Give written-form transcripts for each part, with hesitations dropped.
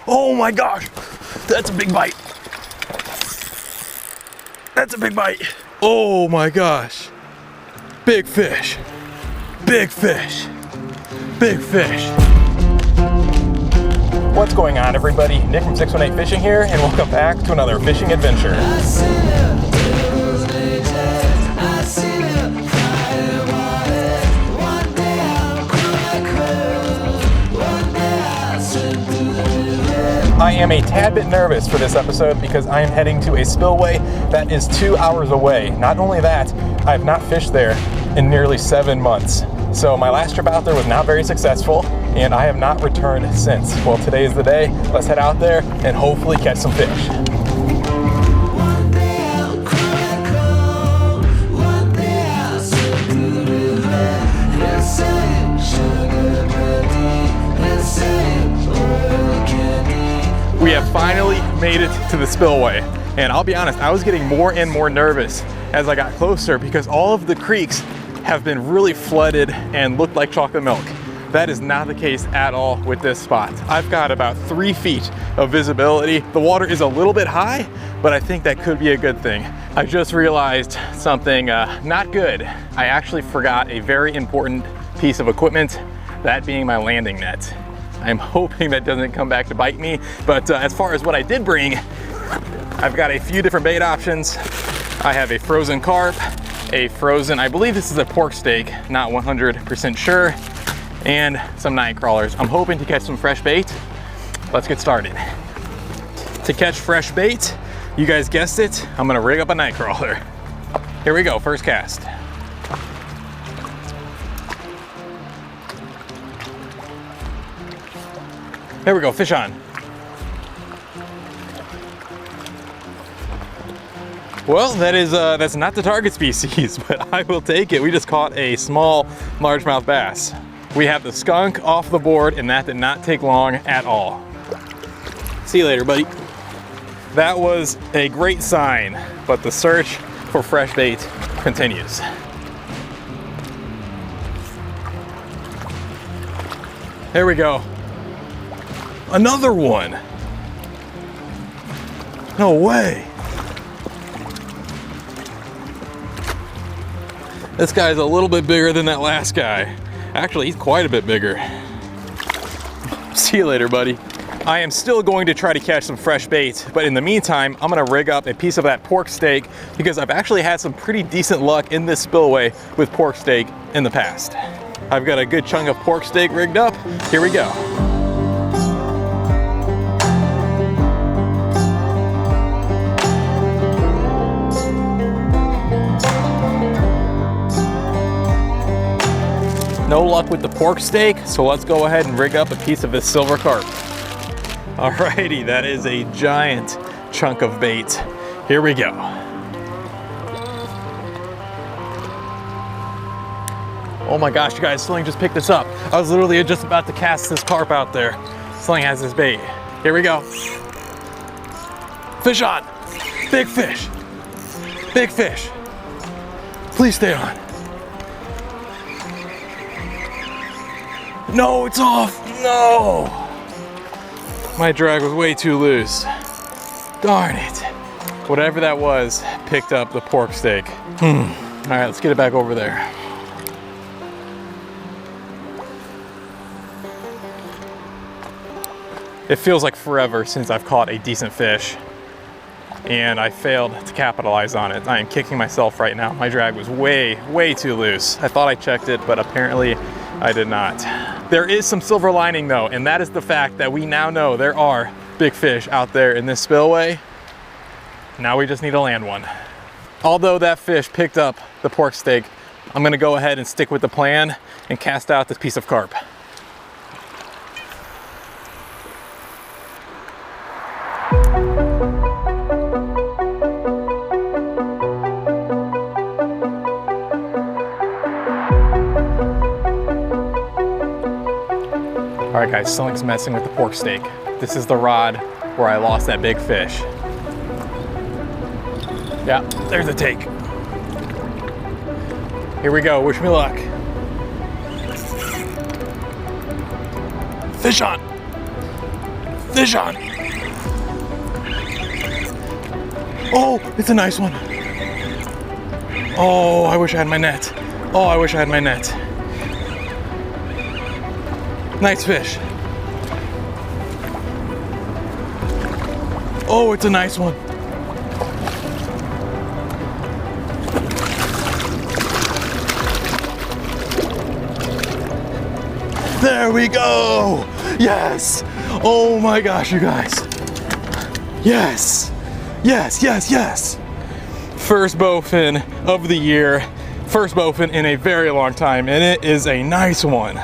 Oh my gosh, that's a big bite. That's a big bite. Oh my gosh. Big fish. Big fish. Big fish. What's going on, everybody? Nick from 618 Fishing here, and welcome back to another fishing adventure. I am a tad bit nervous for this episode because I am heading to a spillway that is 2 hours away. Not only that, I have not fished there in nearly 7 months. So my last trip out there was not very successful, and I have not returned since. Well, today is the day. Let's head out there and hopefully catch some fish. We have finally made it to the spillway, and I'll be honest, I was getting more and more nervous as I got closer because all of the creeks have been really flooded and looked like chocolate milk. That is not the case at all with this spot. I've got about 3 feet of visibility. The water is a little bit high, but I think that could be a good thing. I just realized something not good. I actually forgot a very important piece of equipment, that being my landing net. I'm hoping that doesn't come back to bite me, but as far as what I did bring, I've got a few different bait options. I have a frozen carp, a frozen, I believe this is a pork steak, not 100% sure, and some night crawlers. I'm hoping to catch some fresh bait. Let's get started. To catch fresh bait, you guys guessed it, I'm gonna rig up a night crawler. Here we go, first cast. There we go, fish on. Well, that's not the target species, but I will take it. We just caught a small largemouth bass. We have the skunk off the board, and that did not take long at all. See you later, buddy. That was a great sign, but the search for fresh bait continues. There we go. Another one. No way. This guy's a little bit bigger than that last guy. Actually, he's quite a bit bigger. See you later, buddy. I am still going to try to catch some fresh bait, but in the meantime, I'm gonna rig up a piece of that pork steak because I've actually had some pretty decent luck in this spillway with pork steak in the past. I've got a good chunk of pork steak rigged up. Here we go. No luck with the pork steak, so let's go ahead and rig up a piece of this silver carp. Alrighty, that is a giant chunk of bait. Here we go. Oh my gosh, you guys, Sling just picked this up. I was literally just about to cast this carp out there. Sling has this bait. Here we go. Fish on. Big fish. Big fish. Please stay on. No, it's off. No. My drag was way too loose. Darn it. Whatever that was, picked up the pork steak. All right, let's get it back over there. It feels like forever since I've caught a decent fish, and I failed to capitalize on it. I am kicking myself right now. My drag was way too loose. I thought I checked it, but apparently I did not. There is some silver lining though, and that is the fact that we now know there are big fish out there in this spillway. Now we just need to land one. Although that fish picked up the pork steak, I'm gonna go ahead and stick with the plan and cast out this piece of carp. All right guys, Sling's messing with the pork steak. This is the rod where I lost that big fish. Yeah, there's the take. Here we go, wish me luck. Fish on. fish on. Oh, it's a nice one. Oh, I wish I had my net. Oh, I wish I had my net. Nice fish. Oh, it's a nice one. There we go. Yes. Oh my gosh, you guys. Yes. Yes, yes, yes. First bowfin of the year. First bowfin in a very long time, and it is a nice one.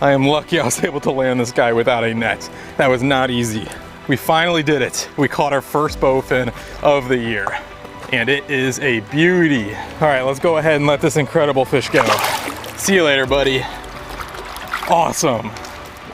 I am lucky I was able to land this guy without a net. That was not easy. We finally did it. We caught our first bowfin of the year, and it is a beauty. All right, let's go ahead and let this incredible fish go. See you later, buddy. Awesome.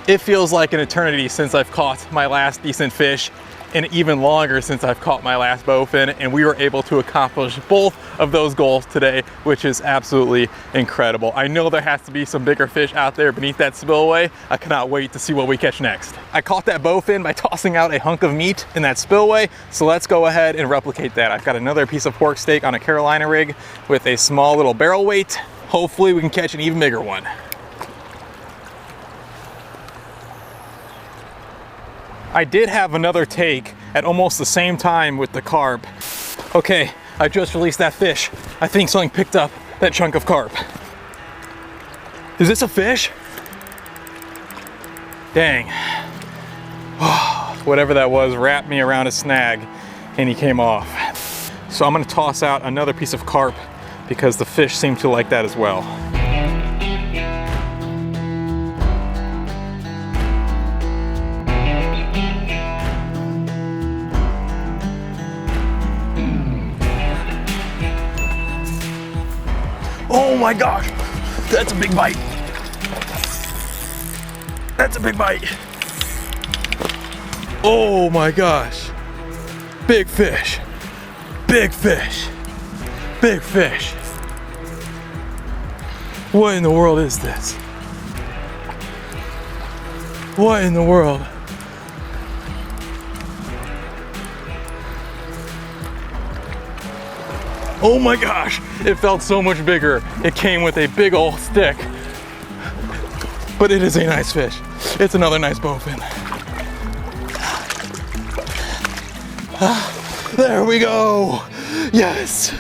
It feels like an eternity since I've caught my last decent fish, and even longer since I've caught my last bowfin, and we were able to accomplish both of those goals today, which is absolutely incredible. I know there has to be some bigger fish out there beneath that spillway. I cannot wait to see what we catch next. I caught that bowfin by tossing out a hunk of meat in that spillway, so let's go ahead and replicate that. I've got another piece of pork steak on a Carolina rig with a small little barrel weight. Hopefully we can catch an even bigger one. I did have another take at almost the same time with the carp. Okay, I just released that fish. I think something picked up that chunk of carp. Is this a fish? Dang. Whatever that was wrapped me around a snag and he came off. So I'm gonna toss out another piece of carp because the fish seem to like that as well. Oh my gosh, that's a big bite. That's a big bite. Oh my gosh. Big fish, big fish, big fish. What in the world is this? What in the world? Oh my gosh, it felt so much bigger. It came with a big old stick. But it is a nice fish. It's another nice bowfin. There we go. Yes.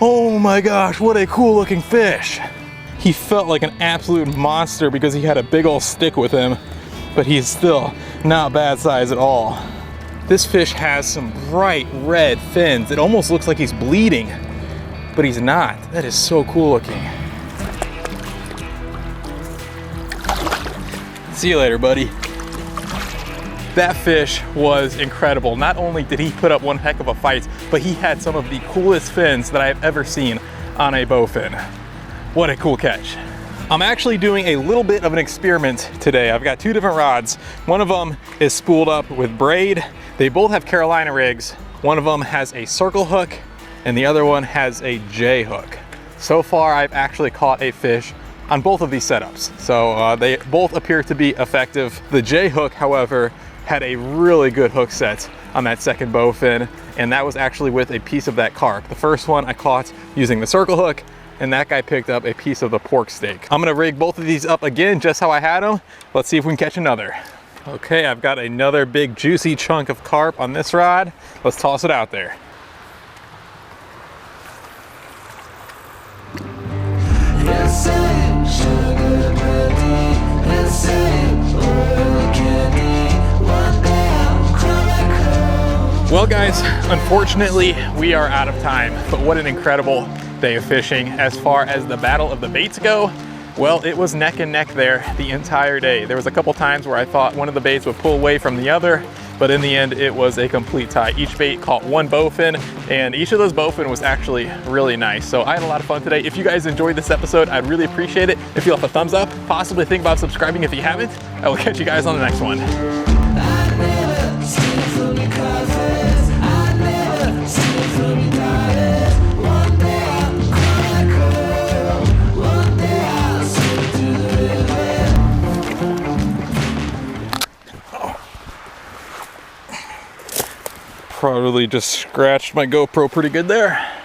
Oh my gosh, what a cool looking fish. He felt like an absolute monster because he had a big old stick with him, but he's still not bad size at all. This fish has some bright red fins. It almost looks like he's bleeding, but he's not. That is so cool looking. See you later, buddy. That fish was incredible. Not only did he put up one heck of a fight, but he had some of the coolest fins that I've ever seen on a bowfin. What a cool catch. I'm actually doing a little bit of an experiment today. I've got two different rods. One of them is spooled up with braid. They both have Carolina rigs. One of them has a circle hook and the other one has a J hook. So far, I've actually caught a fish on both of these setups. So they both appear to be effective. The J hook, however, had a really good hook set on that second bowfin, and that was actually with a piece of that carp. The first one I caught using the circle hook, and that guy picked up a piece of the pork steak. I'm gonna rig both of these up again just how I had them. Let's see if we can catch another. Okay, I've got another big juicy chunk of carp on this rod. Let's toss it out there. Well guys, unfortunately we are out of time, but what an incredible day of fishing. As far as the battle of the baits go, well, it was neck and neck there the entire day. There was a couple times where I thought one of the baits would pull away from the other, but in the end it was a complete tie. Each bait caught one bowfin, and each of those bowfin was actually really nice. So I had a lot of fun today. If you guys enjoyed this episode, I'd really appreciate it if you left a thumbs up. Possibly think about subscribing if you haven't. I will catch you guys on the next one. Probably just scratched my GoPro pretty good there.